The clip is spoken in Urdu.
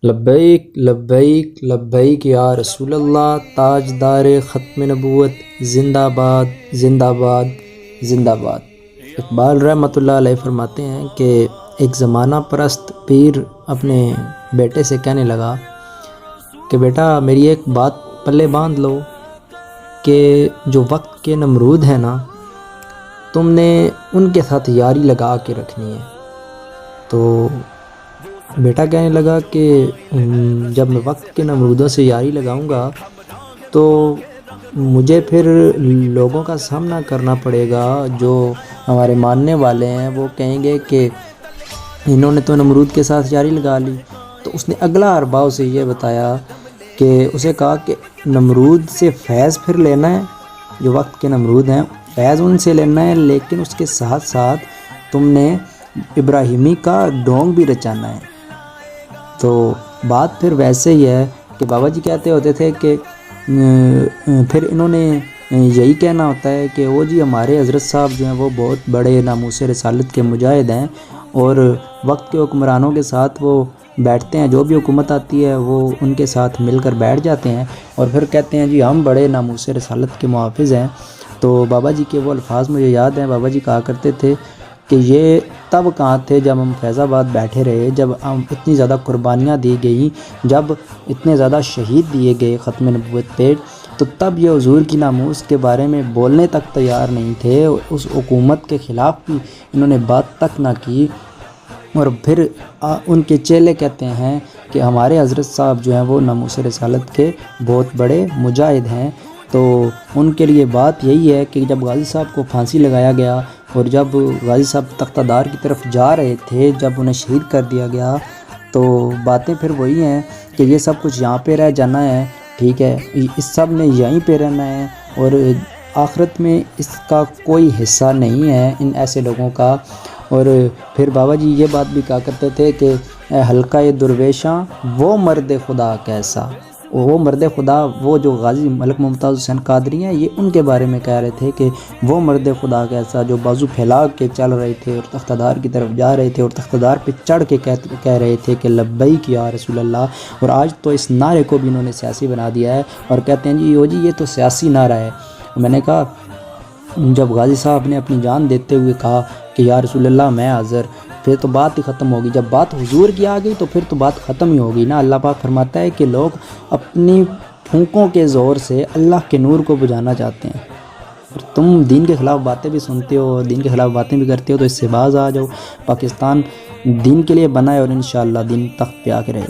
لبیک لبیک لبیک یا رسول اللہ، تاجدار ختم نبوت، زندہ باد زندہ باد زندہ باد۔ اقبال رحمۃ اللہ علیہ فرماتے ہیں کہ ایک زمانہ پرست پیر اپنے بیٹے سے کہنے لگا کہ بیٹا میری ایک بات پلے باندھ لو کہ جو وقت کے نمرود ہیں نا، تم نے ان کے ساتھ یاری لگا کے رکھنی ہے۔ تو بیٹا کہنے لگا کہ جب میں وقت کے نمرودوں سے یاری لگاؤں گا تو مجھے پھر لوگوں کا سامنا کرنا پڑے گا، جو ہمارے ماننے والے ہیں وہ کہیں گے کہ انہوں نے تو نمرود کے ساتھ یاری لگا لی۔ تو اس نے اگلا ارباؤ سے یہ بتایا کہ اسے کہا کہ نمرود سے فیض پھر لینا ہے، جو وقت کے نمرود ہیں فیض ان سے لینا ہے، لیکن اس کے ساتھ ساتھ تم نے ابراہیمی کا ڈھونگ بھی رچانا ہے۔ تو بات پھر ویسے ہی ہے کہ بابا جی کہتے ہوتے تھے کہ پھر انہوں نے یہی کہنا ہوتا ہے کہ وہ جی ہمارے حضرت صاحب جو ہیں وہ بہت بڑے ناموس رسالت کے مجاہد ہیں، اور وقت کے حکمرانوں کے ساتھ وہ بیٹھتے ہیں، جو بھی حکومت آتی ہے وہ ان کے ساتھ مل کر بیٹھ جاتے ہیں، اور پھر کہتے ہیں جی ہم بڑے ناموس رسالت کے محافظ ہیں۔ تو بابا جی کے وہ الفاظ مجھے یاد ہیں، بابا جی کہا کرتے تھے کہ یہ تب کہاں تھے جب ہم فیض آباد بیٹھے رہے، جب ہم اتنی زیادہ قربانیاں دی گئیں، جب اتنے زیادہ شہید دیے گئے ختم نبوت پہ، تو تب یہ حضور کی ناموس کے بارے میں بولنے تک تیار نہیں تھے، اس حکومت کے خلاف بھی انہوں نے بات تک نہ کی۔ اور پھر ان کے چیلے کہتے ہیں کہ ہمارے حضرت صاحب جو ہیں وہ ناموس رسالت کے بہت بڑے مجاہد ہیں۔ تو ان کے لیے بات یہی ہے کہ جب غازی صاحب کو پھانسی لگایا گیا اور جب غازی صاحب تختہ دار کی طرف جا رہے تھے، جب انہیں شہید کر دیا گیا، تو باتیں پھر وہی ہیں کہ یہ سب کچھ یہاں پہ رہ جانا ہے، ٹھیک ہے، اس سب نے یہیں پہ رہنا ہے، اور آخرت میں اس کا کوئی حصہ نہیں ہے ان ایسے لوگوں کا۔ اور پھر بابا جی یہ بات بھی کہا کرتے تھے کہ اے حلقہ درویشاں وہ مرد خدا کیسا، وہ مرد خدا، وہ جو غازی ملک ممتاز حسین قادری ہیں، یہ ان کے بارے میں کہہ رہے تھے کہ وہ مرد خدا کیسا جو بازو پھیلا کے چل رہے تھے اور تختہ دار کی طرف جا رہے تھے، اور تختہ دار پہ چڑھ کے کہہ رہے تھے کہ لبیک یا رسول اللہ۔ اور آج تو اس نعرے کو بھی انہوں نے سیاسی بنا دیا ہے اور کہتے ہیں جی یہ تو سیاسی نعرہ ہے۔ میں نے کہا جب غازی صاحب نے اپنی جان دیتے ہوئے کہا کہ یا رسول اللہ میں حاضر، پھر تو بات ہی ختم ہوگی۔ جب بات حضور کی آ گئی تو پھر تو بات ختم ہی ہوگی نا۔ اللہ پاک فرماتا ہے کہ لوگ اپنی پھونکوں کے زور سے اللہ کے نور کو بجھانا چاہتے ہیں، اور تم دین کے خلاف باتیں بھی سنتے ہو، دین کے خلاف باتیں بھی کرتے ہو، تو اس سے باز آ جاؤ۔ پاکستان دین کے لیے بنا ہے اور انشاءاللہ دین تخت پہ آ کے رہے گا۔